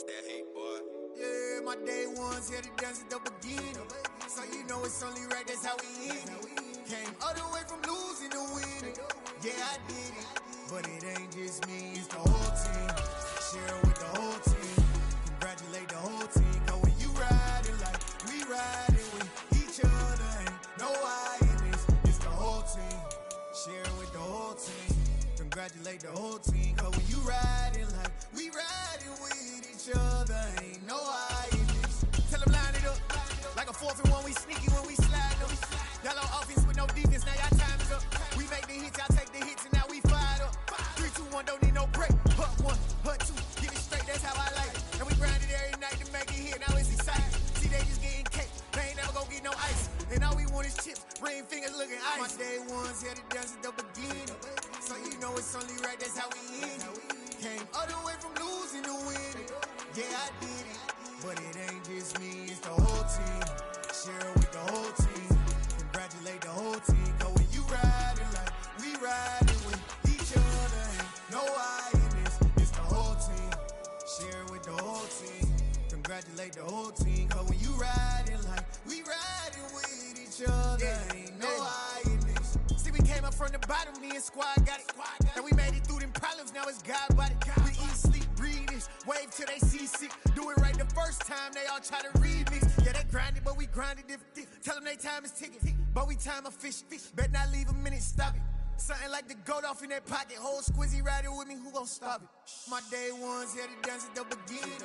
It's that hate, boy. Yeah, my day ones here to dance at the beginning. So you know it's only right, that's how we end it. Came all the way from losing to winning. Yeah, I did it. But it ain't just me, it's the whole team. Share it with the whole team. Congratulate the whole team. Cause when you riding like we riding with each other, ain't no I in this. It's the whole team. Share it with the whole team. Congratulate the whole team. Cause when you riding like we riding with each other, ain't no I in this. Tell them line it up. Like a 4th and 1, we sneaky when we slide them. Y'all on offense with no defense, now y'all time is up. We make the hits, y'all take the hits, and now we fired up. 3, 2, 1, don't need no break. Hut 1, hut 2, get it straight, that's how I like it. And we grind it every night to make it hit, now it's exciting. See, they just getting cake, they ain't never gonna get no ice. And all we want is chips, ring fingers looking ice. My day ones here to dance at the beginning. So you know it's only right, that's how we end it. Came all the way from losing to winning. Yeah, I did it. But it ain't just me, it's the whole team. Share it with the whole team. Congratulate the whole team. Cause when you riding like we riding with each other, ain't no I in this. It's the whole team. Share it with the whole team. Congratulate the whole team. Cause when you riding like we riding with each other, ain't no I in this. See, we came up from the bottom, me and squad got it. And we made it through them problems, now it's God body. We eat, sleep, breathe this. Wave till they see sick. Do it right the first time, they all try to remix. Yeah, they grinded, but we grinded different. Tell them they time is ticking, but we time a fish. Bet not leave a minute, stop it. Something like the goat off in their pocket. Whole squizzy riding with me, who gon' stop it? My day ones here to dance at the beginning.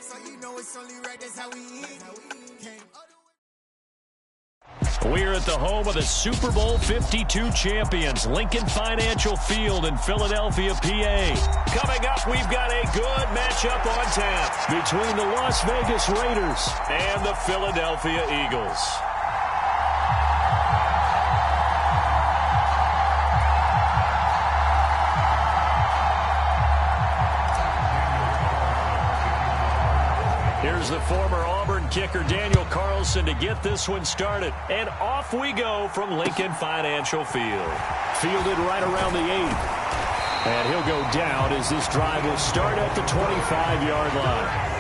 So you know it's only right, that's how we end it. Came all the way. We're at the home of the Super Bowl 52 champions, Lincoln Financial Field in Philadelphia, PA. Coming up, we've got a good matchup on tap between the Las Vegas Raiders and the Philadelphia Eagles. Here's the former Auburn kicker Daniel Carlson to get this one started. And off we go from Lincoln Financial Field. Fielded right around the 8. And he'll go down as this drive will start at the 25-yard line.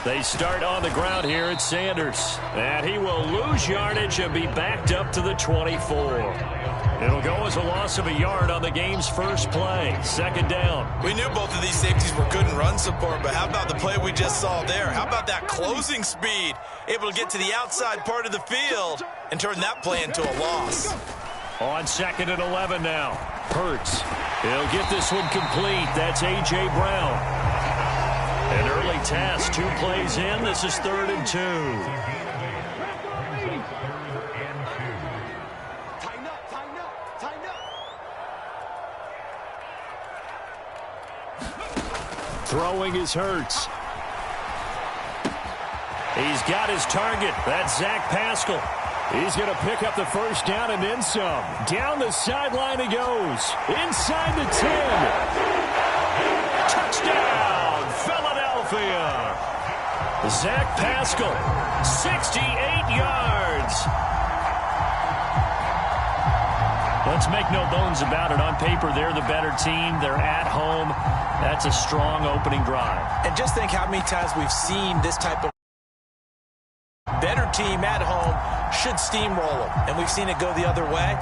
They start on the ground here at Sanders. And he will lose yardage and be backed up to the 24. It'll go as a loss of a yard on the game's first play. Second down. We knew both of these safeties were good in run support, but how about the play we just saw there? How about that closing speed? Able to get to the outside part of the field and turn that play into a loss. On 2nd and 11 now. Hurts. He'll get this one complete. That's A.J. Brown. An early task, 2 plays in. This is 3rd and 2. Throwing is Hurts. He's got his target. That's Zach Pascal. He's going to pick up the first down and then some. Down the sideline he goes. Inside the 10. Touchdown, Philadelphia. Zach Pascal, 68 yards. Let's make no bones about it. On paper, they're the better team. They're at home. That's a strong opening drive. And just think how many times we've seen this type of better team at home should steamroll them, and we've seen it go the other way.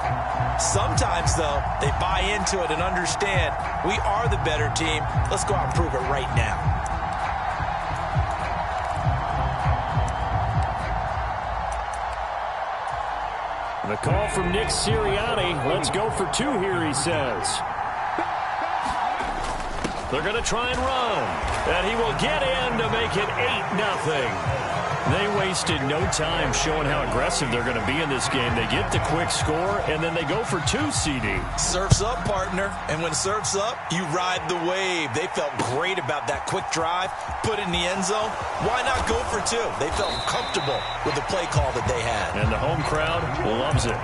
Sometimes, though, they buy into it and understand we are the better team. Let's go out and prove it right now. The call from Nick Sirianni. Let's go for 2 here, he says. They're going to try and run. And he will get in to make it 8-0. They wasted no time showing how aggressive they're going to be in this game. They get the quick score, and then they go for 2, CD. Surf's up, partner. And when surf's up, you ride the wave. They felt great about that quick drive, put it in the end zone. Why not go for 2? They felt comfortable with the play call that they had. And the home crowd loves it.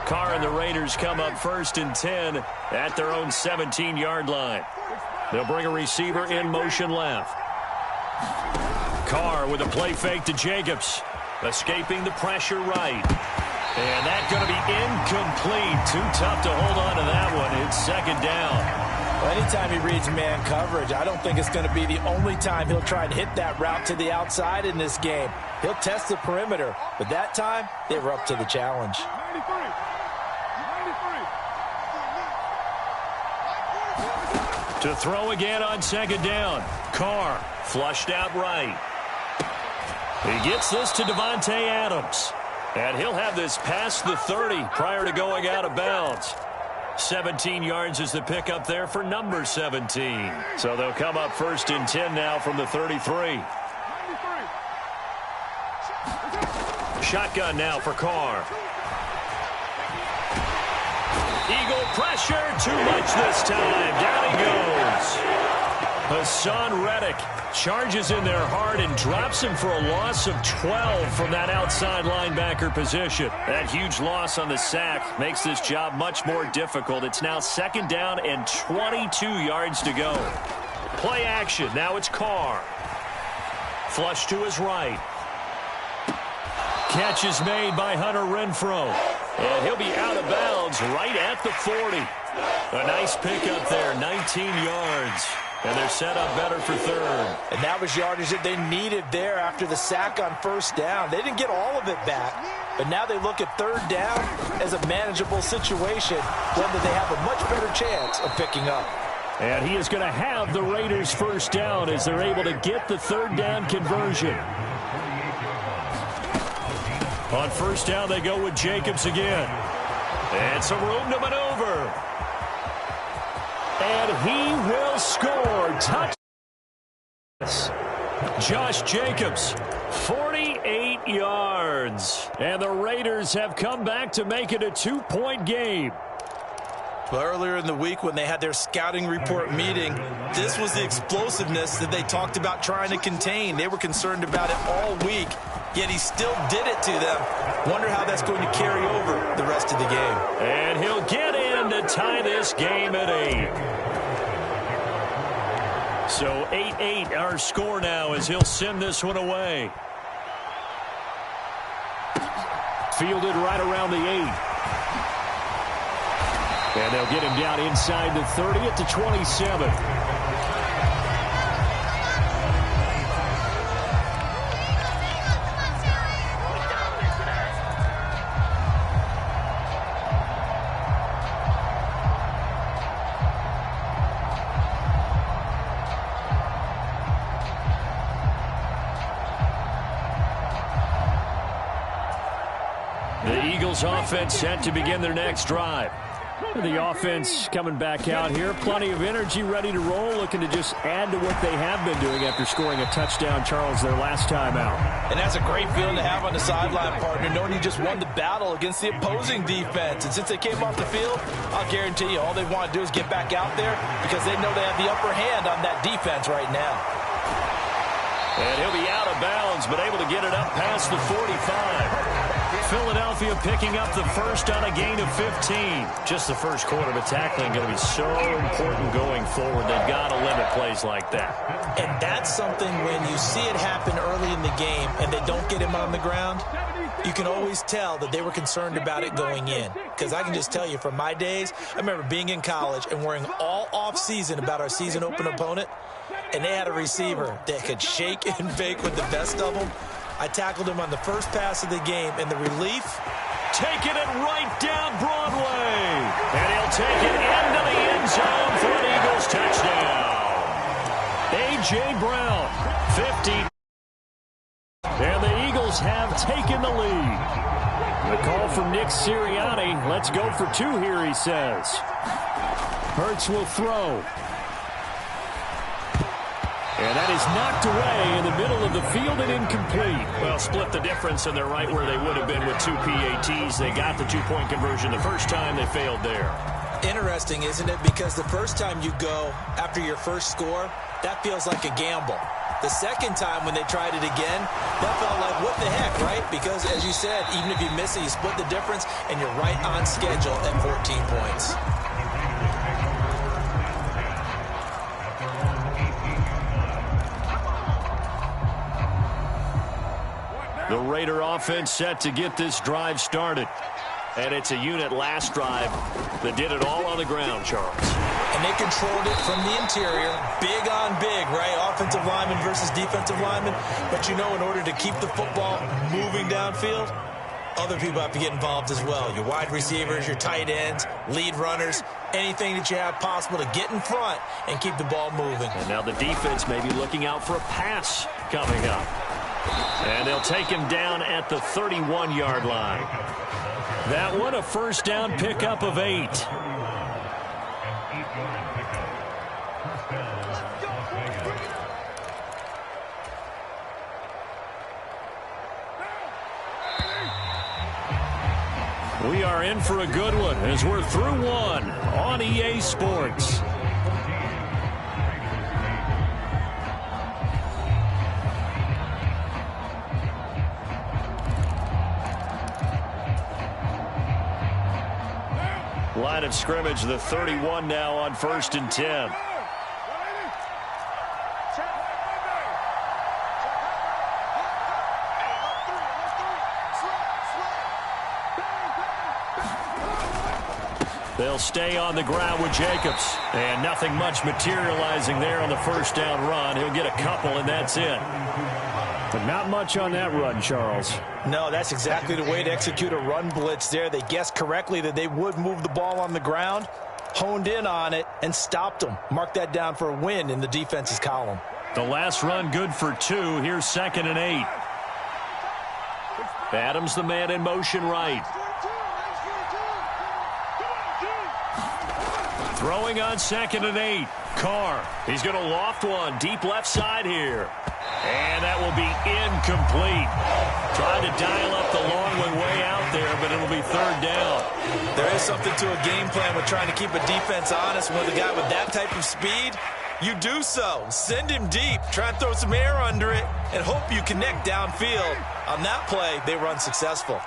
Carr and the Raiders come up 1st and 10 at their own 17-yard line. They'll bring a receiver in motion left. Carr with a play fake to Jacobs. Escaping the pressure right. And that's going to be incomplete. Too tough to hold on to that one. It's 2nd down. Well, anytime he reads man coverage, I don't think it's going to be the only time he'll try and hit that route to the outside in this game. He'll test the perimeter, but that time they were up to the challenge. To throw again on 2nd down. Carr flushed out right. He gets this to Davante Adams. And he'll have this past the 30 prior to going out of bounds. 17 yards is the pickup there for number 17. So they'll come up 1st and 10 now from the 33. Shotgun now for Carr. Eagle pressure, too much this time. Down he goes. Hassan Reddick charges in there hard and drops him for a loss of 12 from that outside linebacker position. That huge loss on the sack makes this job much more difficult. It's now 2nd down and 22 yards to go. Play action. Now it's Carr. Flush to his right. Catch is made by Hunter Renfrow. And he'll be out of bounds right at the 40. A nice pickup there, 19 yards. And they're set up better for 3rd. And that was yardage that they needed there after the sack on 1st down. They didn't get all of it back, but now they look at 3rd down as a manageable situation, one that they have a much better chance of picking up. And he is going to have the Raiders' 1st down as they're able to get the 3rd down conversion. On 1st down, they go with Jacobs again. And some room to maneuver. And he will score. Touch. Josh Jacobs, 48 yards. And the Raiders have come back to make it a 2-point game. Well, earlier in the week when they had their scouting report meeting, this was the explosiveness that they talked about trying to contain. They were concerned about it all week, yet he still did it to them. Wonder how that's going to carry over the rest of the game. And he'll get in to tie this game at 8. So 8-8 our score now as he'll send this one away. Fielded right around the 8. And they'll get him down inside the 30 at the 27. The Eagles offense set to begin their next drive. The offense coming back out here. Plenty of energy, ready to roll, looking to just add to what they have been doing after scoring a touchdown, Charles, their last time out. And that's a great feeling to have on the sideline, partner, knowing you just won the battle against the opposing defense. And since they came off the field, I'll guarantee you all they want to do is get back out there because they know they have the upper hand on that defense right now. And he'll be out of bounds, but able to get it up past the 45. Philadelphia picking up the first on a gain of 15. Just the first quarter, but tackling going to be so important going forward. They've got to limit plays like that. And that's something when you see it happen early in the game and they don't get him on the ground, you can always tell that they were concerned about it going in. Because I can just tell you from my days, I remember being in college and worrying all off-season about our season open opponent, and they had a receiver that could shake and bake with the best of them. I tackled him on the first pass of the game, and the relief. Taking it right down Broadway. And he'll take it into the end zone for an Eagles touchdown. A.J. Brown, 50. And the Eagles have taken the lead. The call from Nick Sirianni. Let's go for two here, he says. Hurts will throw. And that is knocked away in the middle of the field and incomplete. Well, split the difference, and they're right where they would have been with two PATs. They got the two-point conversion the first time. They failed there. Interesting, isn't it? Because the first time you go after your first score, that feels like a gamble. The second time when they tried it again, that felt like, what the heck, right? Because, as you said, even if you miss it, you split the difference, and you're right on schedule at 14 points. The Raider offense set to get this drive started. And it's a unit last drive that did it all on the ground, Charles. And they controlled it from the interior. Big on big, right? Offensive lineman versus defensive lineman. But you know, in order to keep the football moving downfield, other people have to get involved as well. Your wide receivers, your tight ends, lead runners, anything that you have possible to get in front and keep the ball moving. And now the defense may be looking out for a pass coming up. And they'll take him down at the 31-yard line. That one a first down pickup of 8. We are in for a good one as we're through one on EA Sports. Line of scrimmage, the 31 now on 1st and 10. They'll stay on the ground with Jacobs. And nothing much materializing there on the first down run. He'll get a couple, and that's it. But not much on that run, Charles. No, that's exactly the way to execute a run blitz there. They guessed correctly that they would move the ball on the ground, honed in on it, and stopped them. Mark that down for a win in the defense's column. The last run good for 2. Here's 2nd and 8. Adams the man in motion right. Throwing on 2nd and 8. Carr. He's going to loft one deep left side here. And that will be incomplete. Trying to dial up the long one way out there, but it'll be 3rd down. There is something to a game plan with trying to keep a defense honest. With a guy with that type of speed, you do so. Send him deep, try and throw some air under it, and hope you connect downfield. On that play, they were unsuccessful.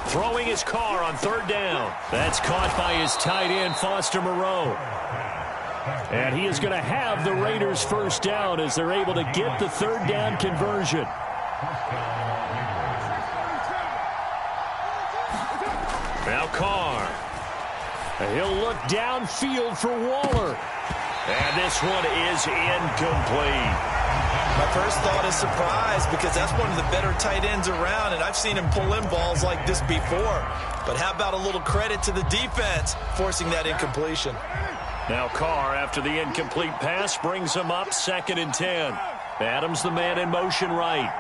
Throwing his Carr on 3rd down. That's caught by his tight end, Foster Moreau. And he is going to have the Raiders' first down as they're able to get the 3rd down conversion. Now Carr. He'll look downfield for Waller. And this one is incomplete. My first thought is surprise because that's one of the better tight ends around, and I've seen him pull in balls like this before. But how about a little credit to the defense forcing that incompletion? Now Carr, after the incomplete pass, brings him up 2nd and 10. Adams the man in motion right.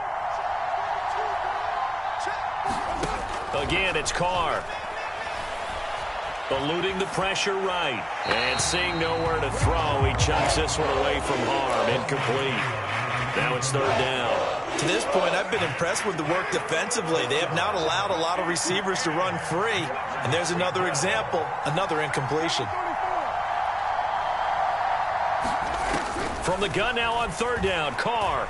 Again, it's Carr. Eluding the pressure right. And seeing nowhere to throw, he chucks this one away from harm. Incomplete. Now it's 3rd down. To this point, I've been impressed with the work defensively. They have not allowed a lot of receivers to run free. And there's another example, another incompletion. From the gun now on 3rd down, Carr.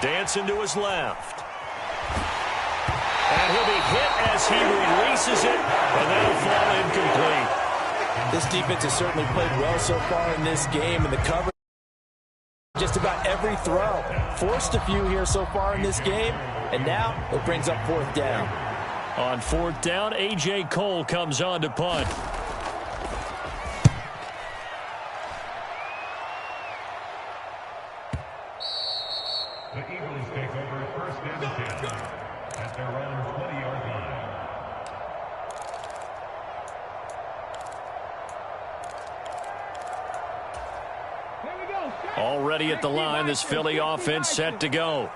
Dancing to his left. And he'll be hit as he releases it, and that'll fall incomplete. This defense has certainly played well so far in this game, and the coverage Just about every throw. Forced a few here so far in this game, and now it brings up 4th down. On 4th down, A.J. Cole comes on to punt. The Eagles take over at 1st and 10 at their own 20-yard line. Already at the line, this Philly offense set to go.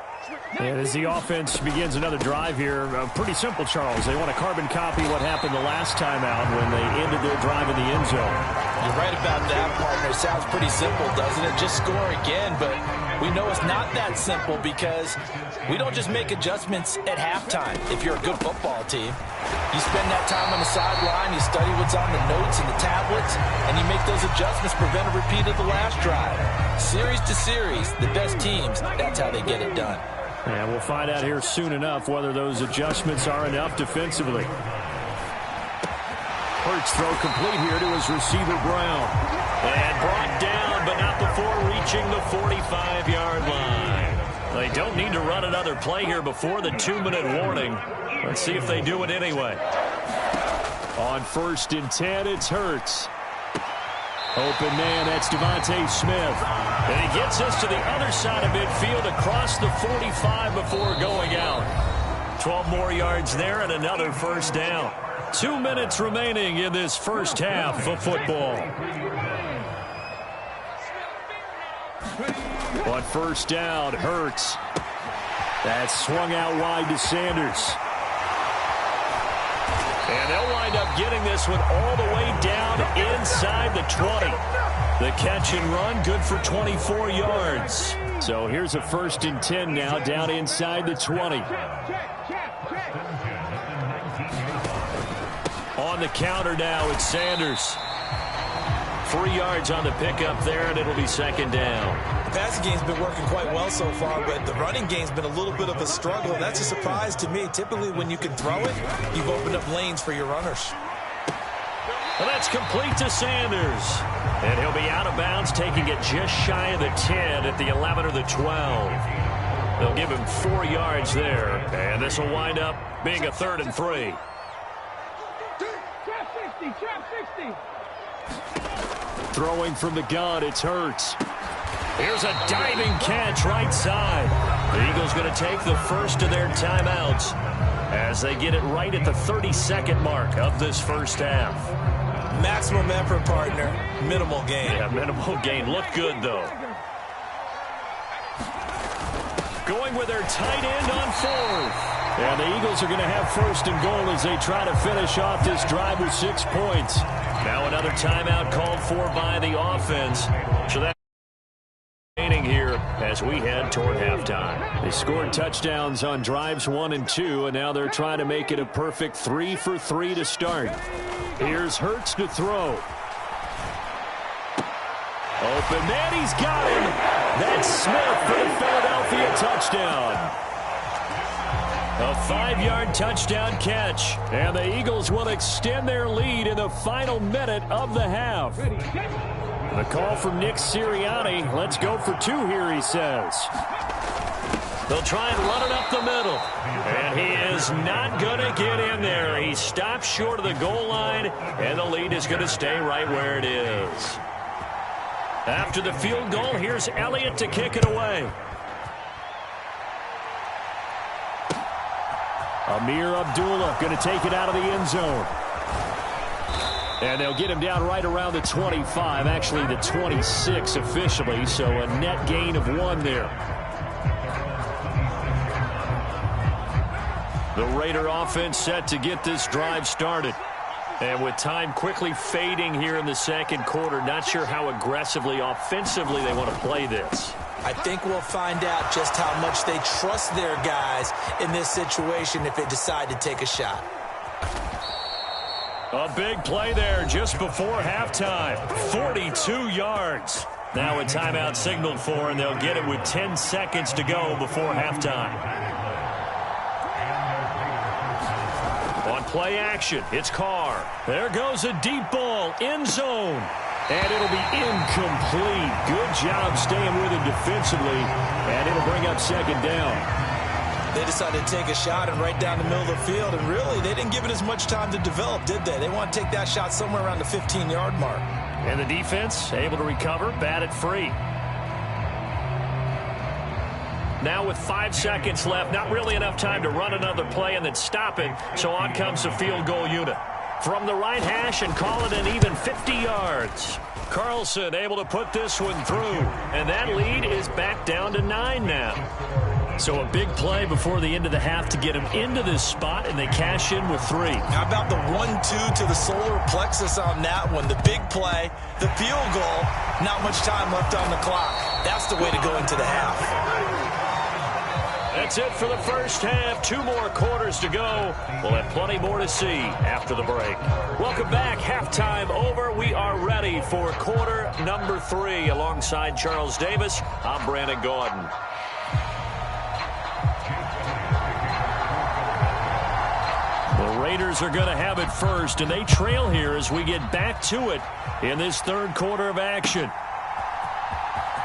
And as the offense begins another drive here, pretty simple, Charles. They want to carbon copy what happened the last time out when they ended their drive in the end zone. You're right about that, partner. It sounds pretty simple, doesn't it? Just score again, but we know it's not that simple because we don't just make adjustments at halftime if you're a good football team. You spend that time on the sideline, you study what's on the notes and the tablets, and you make those adjustments, prevent a repeat of the last drive. Series to series, the best teams, that's how they get it done. And we'll find out here soon enough whether those adjustments are enough defensively. Hurts throw complete here to his receiver, Brown. And brought down, but not before reaching the 45-yard line. They don't need to run another play here before the 2-minute warning. Let's see if they do it anyway. On 1st and 10, it's Hurts. Open man, that's Devontae Smith. And he gets us to the other side of midfield across the 45 before going out. 12 more yards there and another 1st down. 2 minutes remaining in this first half of football. On 1st down, Hurts. That's swung out wide to Sanders. And they'll wind up getting this one all the way down inside the 20. The catch and run, good for 24 yards. So here's a 1st and 10 now, down inside the 20. On the counter now, it's Sanders. 3 yards on the pickup there, and it'll be 2nd down. The passing game's been working quite well so far, but the running game's been a little bit of a struggle, and that's a surprise to me. Typically, when you can throw it, you've opened up lanes for your runners. Well, that's complete to Sanders. And he'll be out of bounds, taking it just shy of the 10 at the 11 or the 12. They'll give him 4 yards there, and this will wind up being a 3rd and 3. Trap 60. Throwing from the gun, it's Hurts. Here's a diving catch right side. The Eagles going to take the first of their timeouts as they get it right at the 32nd mark of this first half. Maximum effort, partner. Minimal gain. Yeah, minimal gain. Look good, though. Going with their tight end on 4th. And the Eagles are going to have 1st and goal as they try to finish off this drive with 6 points. Now another timeout called for by the offense. So that's remaining here as we head toward halftime. They scored touchdowns on drives 1 and 2, and now they're trying to make it a perfect 3 for 3 to start. Here's Hurts to throw. Open man, he's got him. That's Smith for the Philadelphia touchdown. A 5-yard touchdown catch, and the Eagles will extend their lead in the final minute of the half. The call from Nick Sirianni. Let's go for 2 here, he says. They'll try and run it up the middle, and he is not going to get in there. He stops short of the goal line, and the lead is going to stay right where it is. After the field goal, here's Elliott to kick it away. Amir Abdullah going to take it out of the end zone. And they'll get him down right around the 25, actually the 26 officially, so a net gain of 1 there. The Raider offense set to get this drive started. And with time quickly fading here in the second quarter, not sure how aggressively, offensively they want to play this. I think we'll find out just how much they trust their guys in this situation if they decide to take a shot. A big play there just before halftime. 42 yards. Now a timeout signaled for, and they'll get it with 10 seconds to go before halftime. On play action, it's Carr. There goes a deep ball, end zone. And it'll be incomplete. Good job staying with him defensively, and it'll bring up second down. They decided to take a shot and right down the middle of the field, and really, they didn't give it as much time to develop, did they? They want to take that shot somewhere around the 15-yard mark. And the defense able to recover, batted free. Now with 5 seconds left, not really enough time to run another play and then stop it, so on comes the field goal unit. From the right hash and call it an even 50 yards. Carlson able to put this one through, and that lead is back down to 9 now. So a big play before the end of the half to get him into this spot, and they cash in with 3. How about the 1-2 to the solar plexus on that one? The big play, the field goal, not much time left on the clock. That's the way to go into the half. That's it for the first half. 2 more quarters to go. We'll have plenty more to see after the break. Welcome back. Halftime over. We are ready for quarter number 3. Alongside Charles Davis, I'm Brandon Gordon. The Raiders are going to have it first, and they trail here as we get back to it in this third quarter of action.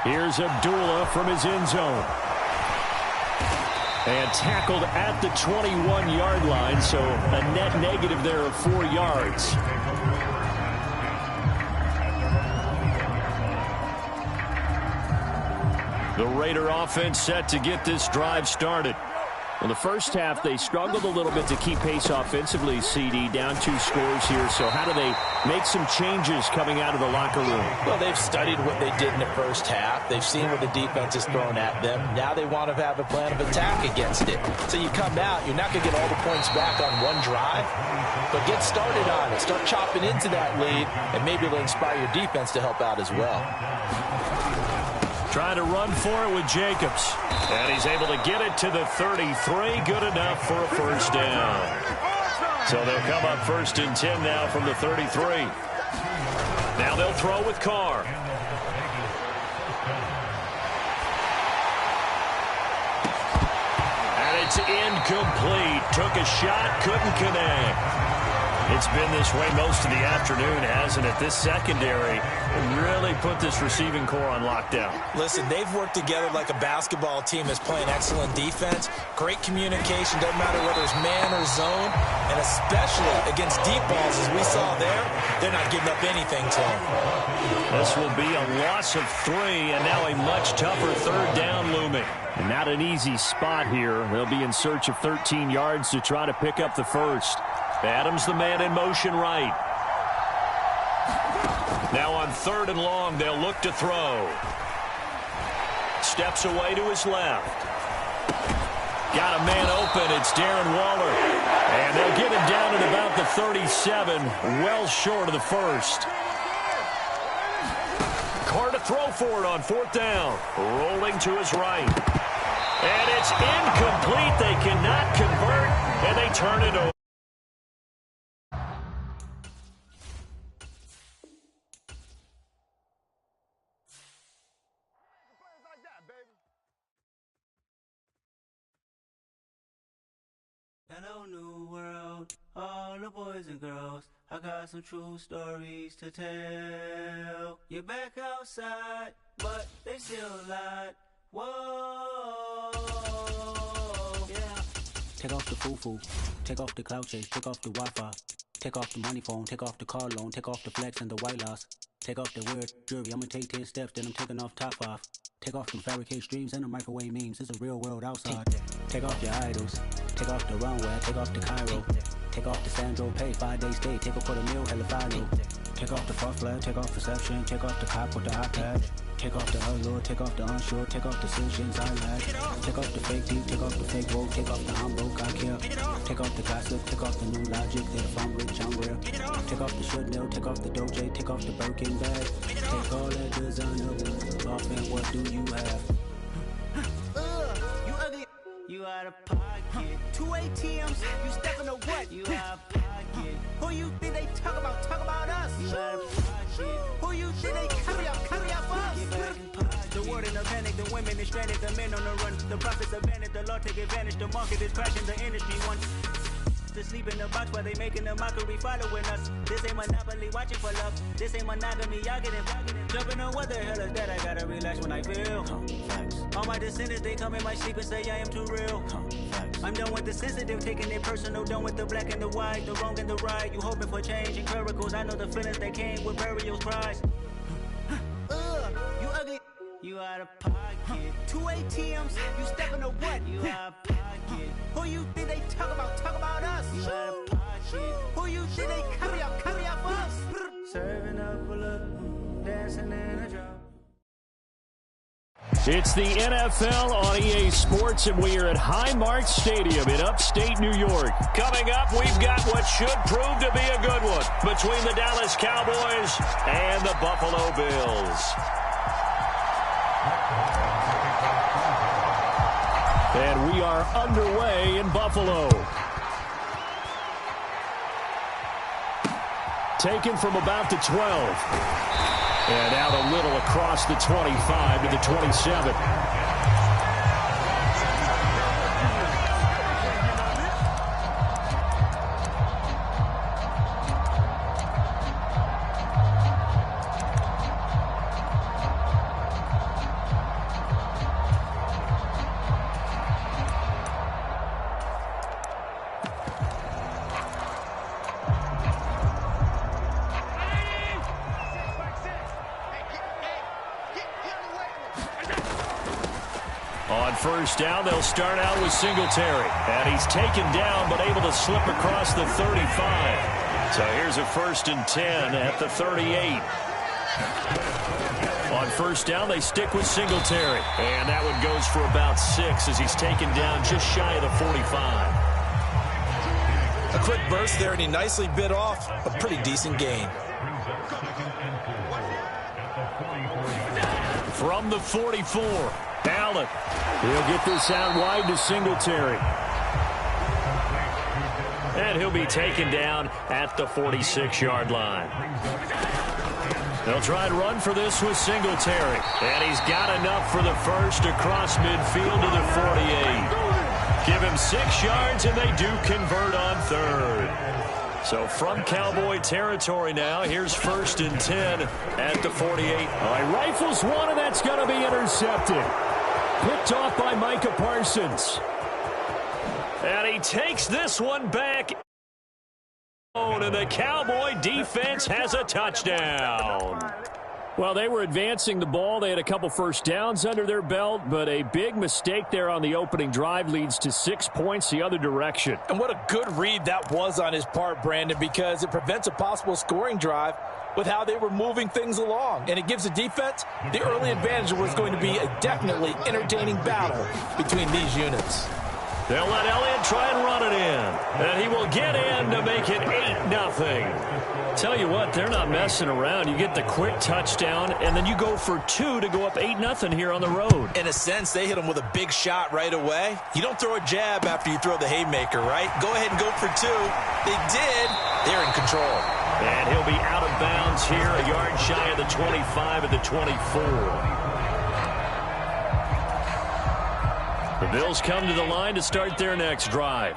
Here's Abdullah from his end zone. And tackled at the 21-yard line, so a net negative there of 4 yards. The Raider offense set to get this drive started. In the first half, they struggled a little bit to keep pace offensively, CD, down 2 scores here. So how do they make some changes coming out of the locker room? Well, they've studied what they did in the first half. They've seen what the defense has thrown at them. Now they want to have a plan of attack against it. So you come out, you're not going to get all the points back on one drive, but get started on it. Start chopping into that lead, and maybe it'll inspire your defense to help out as well. Trying to run for it with Jacobs. And he's able to get it to the 33. Good enough for a first down. So they'll come up 1st and 10 now from the 33. Now they'll throw with Carr. And it's incomplete. Took a shot, couldn't connect. It's been this way most of the afternoon, hasn't it? This secondary really put this receiving core on lockdown. Listen, they've worked together like a basketball team that's playing excellent defense. Great communication, doesn't matter whether it's man or zone, and especially against deep balls, as we saw there, they're not giving up anything to them. This will be a loss of 3, and now a much tougher 3rd down looming. And not an easy spot here. They'll be in search of 13 yards to try to pick up the first. Adams the man in motion right. Now on 3rd and long, they'll look to throw. Steps away to his left. Got a man open. It's Darren Waller. And they'll get him down at about the 37, well short of the first. Carr to throw for it on 4th down. Rolling to his right. And it's incomplete. They cannot convert, and they turn it over. Hello, new world, all the boys and girls. I got some true stories to tell. You're back outside, but they still lied. Whoa, yeah. Take off the foo-foo, take off the cloud chase, take off the Wi-Fi, take off the money phone, take off the car loan, take off the flex and the white loss. Take off the weird jewelry, I'ma take 10 steps, then I'm taking off top 5. Take off them fabricate streams and the microwave memes, it's a real world outside. Take off your idols, take off the runway, take off the Cairo. Take off the Sandro Pay, 5-day stay, take off for the meal, hella final. Take off the far flag, take off reception, take off the cop with the iPad. Take off the allure, take off the unsure, take off the decisions I lack. Take off the fake deep, take off the fake woke, take off the I'm broke, I care. Take off the gossip, take off the new logic, that if I'm rich, I'm rare. Take off the Chanel, take off the Doja, take off the Birkin bag. Take all that designer off and what do you have? You ugly, you out of pocket. 2 ATMs, you stepping to what? You out of pocket. Who you think they talk about? Talk about us. You out of pocket. Who you think they carry up us? The world in a panic, the women is stranded, the men on the run. The profits abandoned, the law take advantage, the market is crashing, the industry wants. to sleep in the box while they making a mockery following us. This ain't Monopoly watching for love. This ain't monogamy, y'all get it. Jumping on what the hell is that? I gotta relax when I feel. All my descendants, they come in my sleep and say I am too real. I'm done with the sensitive, taking it personal. Done with the black and the white, the wrong and the right. You hoping for change and miracles. I know the feelings that came with burial cries. You ugly. You out of pocket. 2 ATMs, you stepping to what? You out of pocket. Who you think they talk about us? You out of pocket. Who you think they copy out for us? Serving up a look, dancing in a drop. It's the NFL on EA Sports, and we are at Highmark Stadium in upstate New York. Coming up, we've got what should prove to be a good one between the Dallas Cowboys and the Buffalo Bills. And we are underway in Buffalo. Taken from about the 12. And out a little across the 25 to the 27. First down, they'll start out with Singletary. And he's taken down, but able to slip across the 35. So here's a 1st and 10 at the 38. On first down, they stick with Singletary. And that one goes for about 6 as he's taken down just shy of the 45. A quick burst there, and he nicely bit off a pretty decent gain. From the 44. Allen. He'll get this out wide to Singletary. And he'll be taken down at the 46-yard line. They'll try and run for this with Singletary. And he's got enough for the first across midfield to the 48. Give him 6 yards, and they do convert on 3rd. So from Cowboy territory now, here's 1st and 10 at the 48. All right, rifles one, and that's going to be intercepted. Picked off by Micah Parsons. And he takes this one back. And the Cowboy defense has a touchdown. Well, they were advancing the ball. They had a couple first downs under their belt, but a big mistake there on the opening drive leads to 6 points the other direction. And what a good read that was on his part, Brandon, because it prevents a possible scoring drive with how they were moving things along. And it gives the defense the early advantage of what's going to be a definitely entertaining battle between these units. They'll let Elliott try and run it in. And he will get in to make it 8-0. Tell you what, they're not messing around. You get the quick touchdown, and then you go for 2 to go up 8-0 here on the road. In a sense, they hit him with a big shot right away. You don't throw a jab after you throw the haymaker, right? Go ahead and go for 2. They did. They're in control. And he'll be out of bounds here, a yard shy of the 25 at the 24. The Bills come to the line to start their next drive.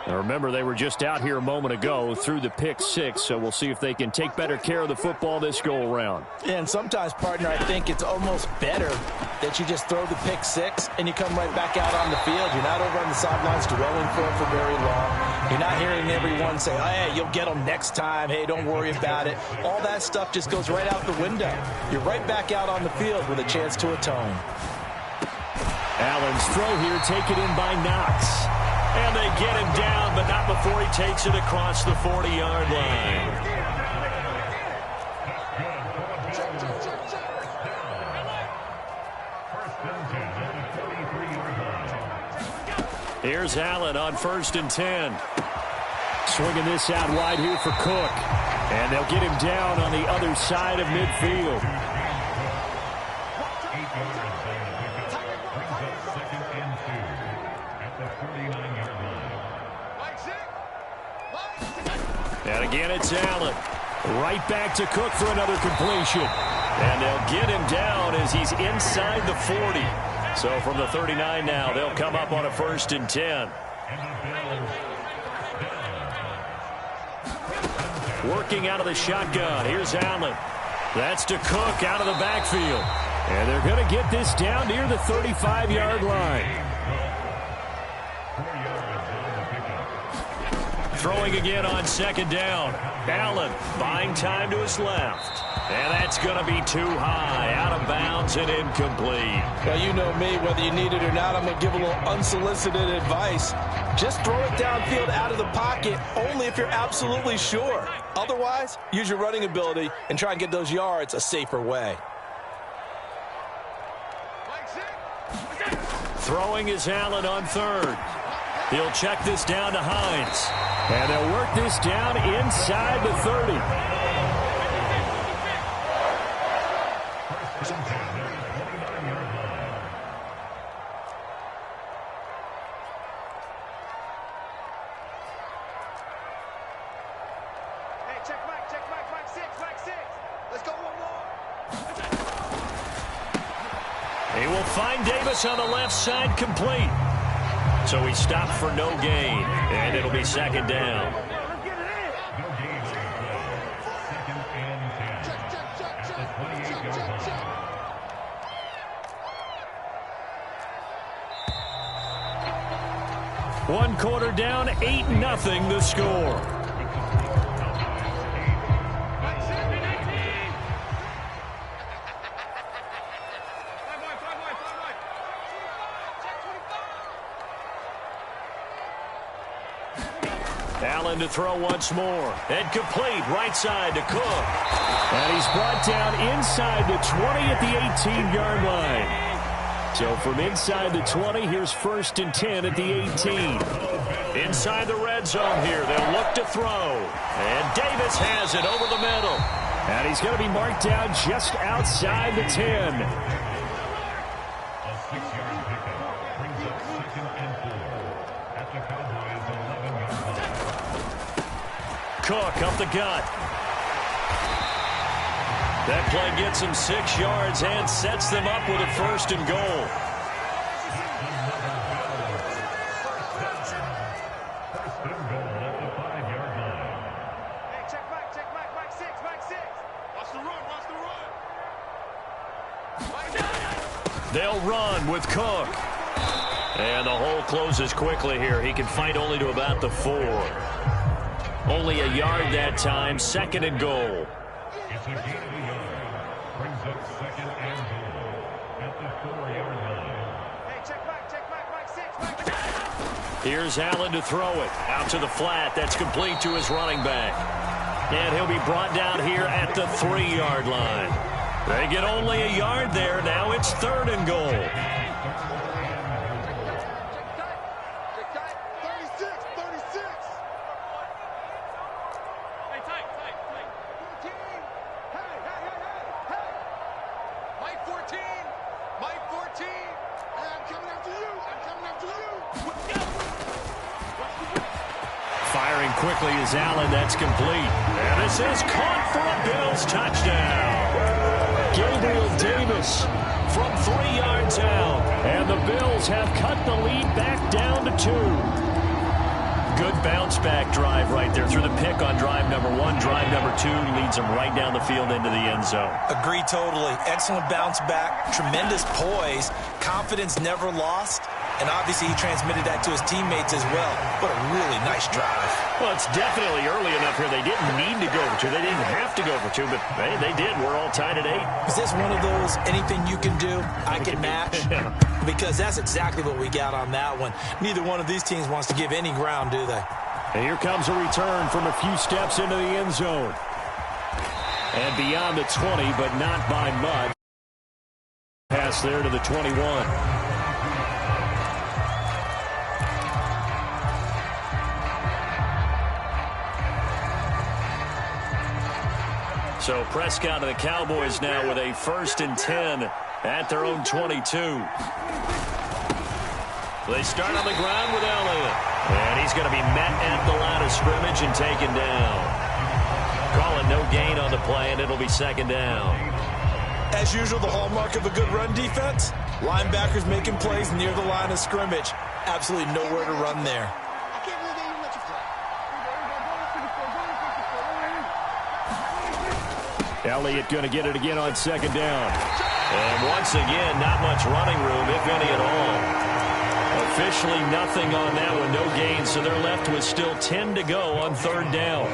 Now remember, they were just out here a moment ago through the pick 6, so we'll see if they can take better care of the football this go-around. And sometimes, partner, I think it's almost better that you just throw the pick 6 and you come right back out on the field. You're not over on the sidelines dwelling for it for very long. You're not hearing everyone say, oh, hey, you'll get them next time. Hey, don't worry about it. All that stuff just goes right out the window. You're right back out on the field with a chance to atone. Allen's throw here taken in by Knox. And they get him down, but not before he takes it across the 40-yard line. Here's Allen on 1st and 10. Swinging this out wide here for Cook. And they'll get him down on the other side of midfield. And again, it's Allen. Right back to Cook for another completion. And they'll get him down as he's inside the 40. So from the 39 now, they'll come up on a 1st and 10. Working out of the shotgun. Here's Allen. That's to Cook out of the backfield. And they're going to get this down near the 35-yard line. Throwing again on second down. Allen buying time to his left. And that's going to be too high, out of bounds and incomplete. Now, you know me, whether you need it or not, I'm going to give a little unsolicited advice. Just throw it downfield out of the pocket, only if you're absolutely sure. Otherwise, use your running ability and try and get those yards a safer way. Throwing is Allen on third. He'll check this down to Hines. And they'll work this down inside the 30. He will find Davis on the left side, complete. So he stopped for no gain, and it'll be second down. One quarter down, 8-0 the score. Allen to throw once more. And complete, right side to Cook. And he's brought down inside the 20 at the 18-yard line. So from inside the 20, here's 1st and 10 at the 18. Inside the red zone here, they'll look to throw. And Davis has it over the middle. And he's going to be marked down just outside the 10. Cook up the gut. That play gets him 6 yards and sets them up with a 1st and goal. They'll run with Cook. And the hole closes quickly here. He can fight only to about the 4. Only a yard that time, 2nd and goal. It's a gain of a yard. Brings up 2nd and goal at the 4-yard line. Hey, check back, 6, back. Here's Allen to throw it. Out to the flat. That's complete to his running back. And he'll be brought down here at the 3-yard line. They get only a yard there. Now it's 3rd and goal. Firing quickly is Allen. That's complete. And this is caught for a Bills touchdown. Gabriel Davis from 3 yards out. And the Bills have cut the lead back down to 2. Good bounce-back drive right there through the pick on drive number 1. Drive number 2 leads them right down the field into the end zone. Agree totally. Excellent bounce back. Tremendous poise. Confidence never lost. And obviously he transmitted that to his teammates as well. What a really nice drive. Well, it's definitely early enough here. They didn't need to go for 2. They didn't have to go for 2, but hey, they did. We're all tied at 8. Is this one of those anything you can do, I can match? Because that's exactly what we got on that one. Neither one of these teams wants to give any ground, do they? And here comes a return from a few steps into the end zone. And beyond the 20, but not by much. Pass there to the 21. So Prescott and the Cowboys now with a 1st and 10 at their own 22. They start on the ground with Elliott. And he's going to be met at the line of scrimmage and taken down. Call it no gain on the play, and it'll be 2nd down. As usual, the hallmark of a good run defense, linebackers making plays near the line of scrimmage. Absolutely nowhere to run there. Elliott going to get it again on second down. And once again, not much running room, if any at all. Officially nothing on that one, no gain, so they're left with still 10 to go on third down.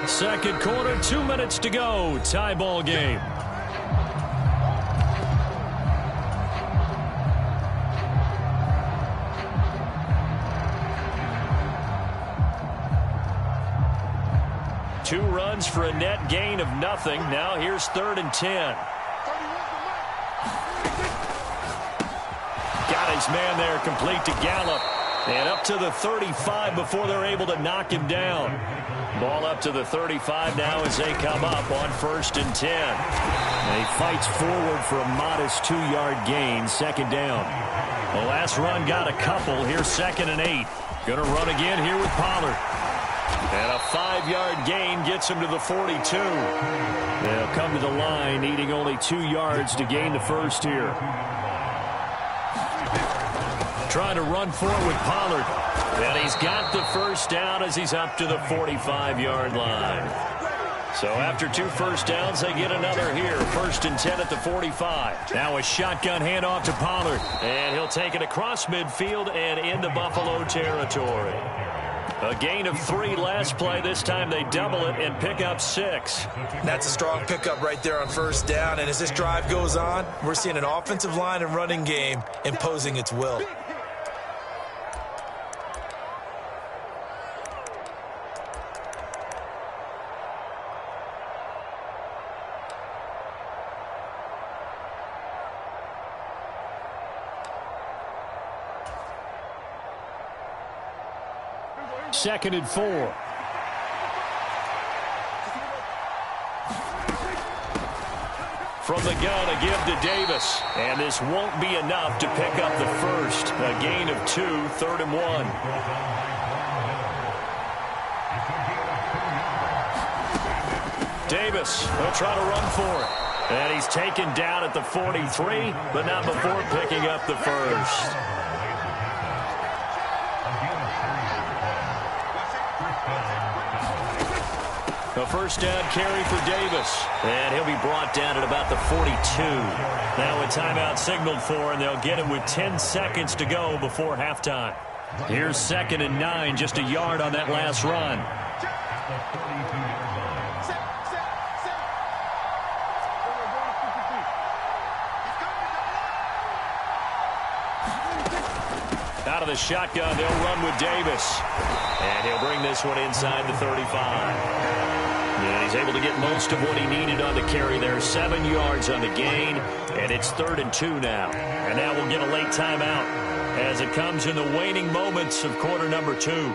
Second quarter, 2 minutes to go. Tie ball game. Two runs for a net gain of nothing. Now here's 3rd and 10. Got his man there, complete to Gallup. And up to the 35 before they're able to knock him down. Ball up to the 35 now as they come up on 1st and 10. And he fights forward for a modest 2-yard gain, second down. The last run got a couple. Here's 2nd and 8. Going to run again here with Pollard. And a 5-yard gain gets him to the 42. They'll come to the line needing only 2 yards to gain the first here. Trying to run forward with Pollard. And he's got the first down as he's up to the 45-yard line. So after 2 first downs, they get another here. 1st and 10 at the 45. Now a shotgun handoff to Pollard. And he'll take it across midfield and into Buffalo territory. A gain of 3 last play. This time they double it and pick up 6. That's a strong pickup right there on first down. And as this drive goes on, we're seeing an offensive line and running game imposing its will. Second and 4. From the gun, a give to Davis. And this won't be enough to pick up the first. A gain of 2, 3rd and 1. Davis will try to run for it. And he's taken down at the 43, but not before picking up the first. A first down carry for Davis. And he'll be brought down at about the 42. Now a timeout signaled for, and they'll get it with 10 seconds to go before halftime. Here's 2nd and 9, just a yard on that last run. Out of the shotgun, they'll run with Davis. And he'll bring this one inside the 35. And he's able to get most of what he needed on the carry there. 7 yards on the gain, and it's 3rd and 2 now. And now we'll get a late timeout as it comes in the waning moments of quarter number 2.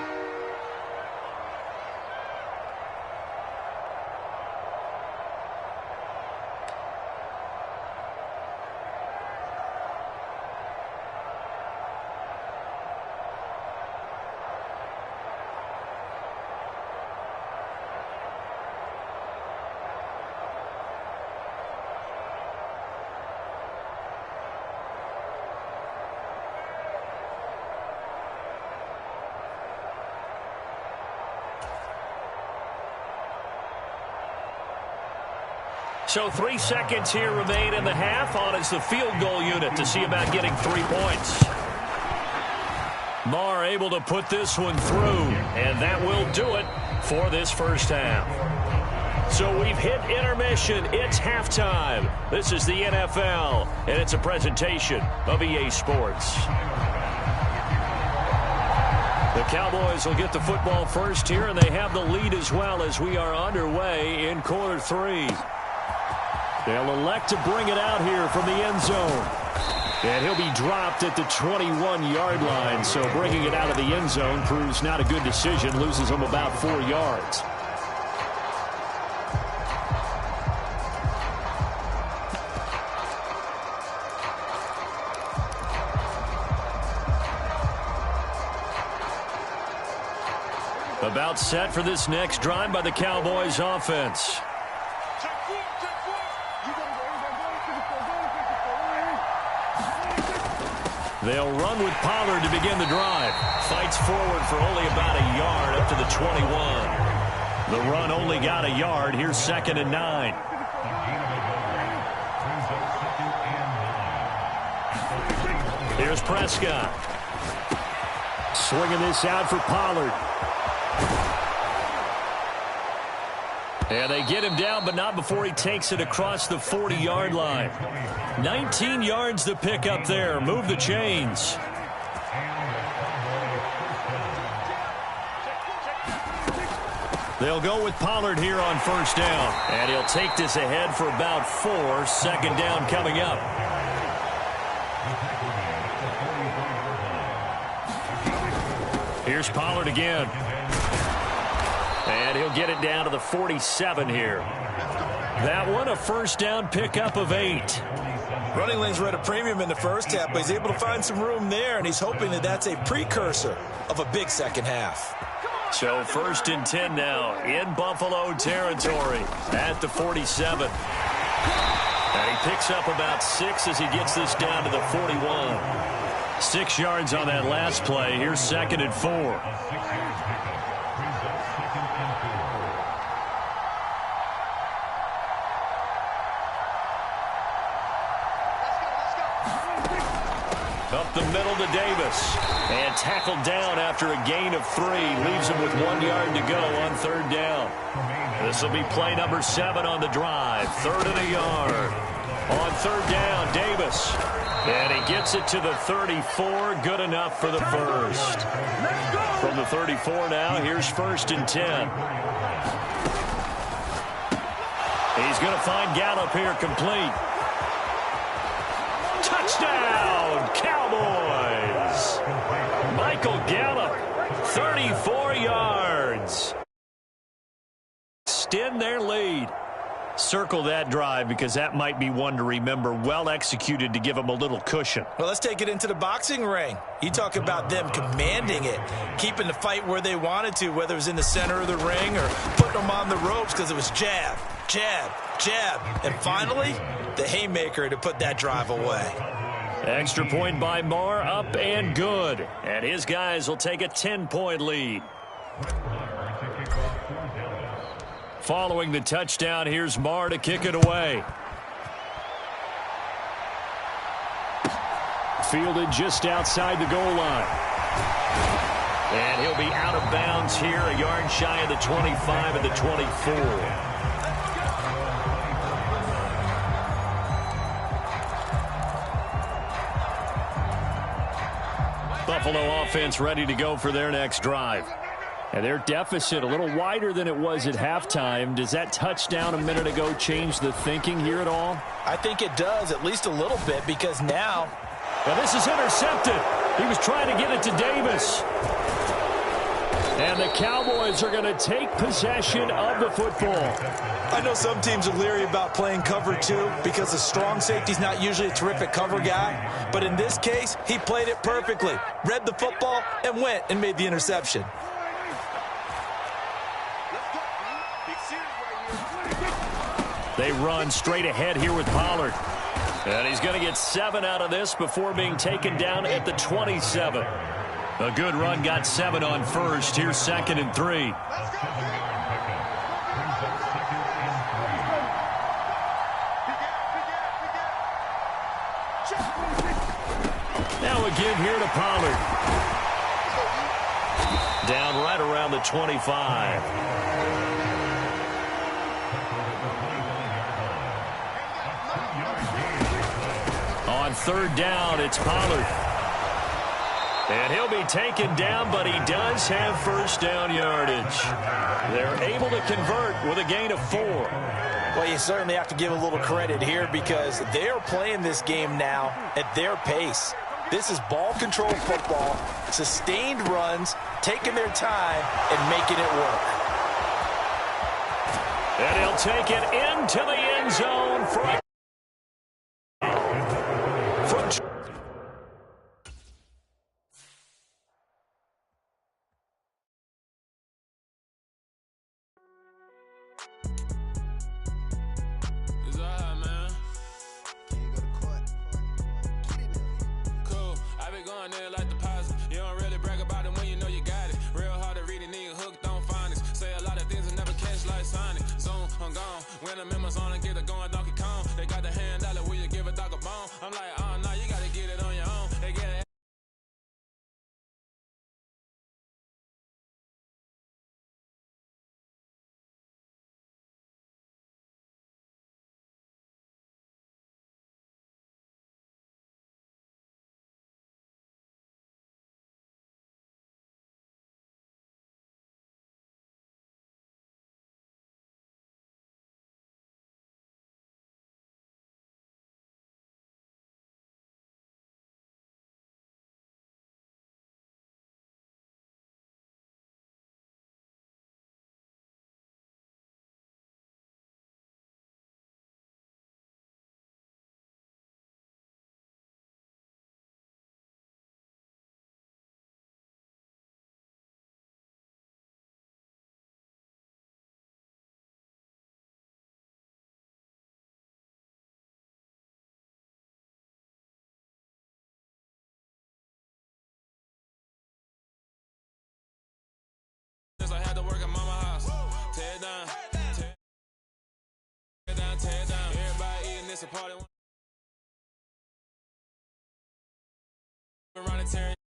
So 3 seconds here remain in the half. On is the field goal unit to see about getting 3 points. Marr able to put this one through, and that will do it for this first half. So we've hit intermission. It's halftime. This is the NFL, and it's a presentation of EA Sports. The Cowboys will get the football first here, and they have the lead as well as we are underway in quarter 3. They'll elect to bring it out here from the end zone. And he'll be dropped at the 21-yard line. So bringing it out of the end zone proves not a good decision. Loses him about 4 yards. About set for this next drive by the Cowboys offense. They'll run with Pollard to begin the drive. Fights forward for only about a yard up to the 21. The run only got a yard. Here's 2nd and 9. Here's Prescott. Swinging this out for Pollard. And they get him down, but not before he takes it across the 40-yard line. 19 yards to pick up there. Move the chains. They'll go with Pollard here on 1st down. And he'll take this ahead for about 4. 2nd down coming up. Here's Pollard again. And he'll get it down to the 47 here. That one a 1st down pickup of 8. Running lanes were at a premium in the first half, but he's able to find some room there, and he's hoping that that's a precursor of a big second half. So 1st and 10 now in Buffalo territory at the 47. And he picks up about 6 as he gets this down to the 41. 6 yards on that last play. Here's 2nd and 4. Up the middle to Davis. And tackled down after a gain of 3. Leaves him with 1 yard to go on 3rd down. This will be play number 7 on the drive. 3rd and a yard. On 3rd down, Davis. And he gets it to the 34. Good enough for the 1st. From the 34 now, here's 1st and 10. He's going to find Gallup here complete. Touchdown, Cowboys! Michael Gallup, 34 yards. Extend their lead. Circle that drive because that might be one to remember. Well executed to give them a little cushion. Well, let's take it into the boxing ring. You talk about them commanding it, keeping the fight where they wanted to, whether it was in the center of the ring or putting them on the ropes because it was jab, jab, jab. And finally, the haymaker to put that drive away. Extra point by Marr, up and good. And his guys will take a 10-point lead. Following the touchdown, here's Marr to kick it away. Fielded just outside the goal line. And he'll be out of bounds here, a yard shy of the 25 and the 24. Buffalo offense ready to go for their next drive. And their deficit a little wider than it was at halftime. Does that touchdown a minute ago change the thinking here at all? I think it does, at least a little bit, because now... Well, this is intercepted. He was trying to get it to Davis. And the Cowboys are going to take possession of the football. I know some teams are leery about playing cover 2 because the strong safety's not usually a terrific cover guy. But in this case, he played it perfectly. Read the football and went and made the interception. They run straight ahead here with Pollard. And he's going to get 7 out of this before being taken down at the 27. A good run, got 7 on 1st. Here's 2nd and 3. Now a give here to Pollard. Down right around the 25. On 3rd down, it's Pollard. And he'll be taken down, but he does have 1st down yardage. They're able to convert with a gain of 4. Well, you certainly have to give a little credit here because they're playing this game now at their pace. This is ball control football, sustained runs, taking their time and making it work. And he'll take it into the end zone for a It's a party. Around the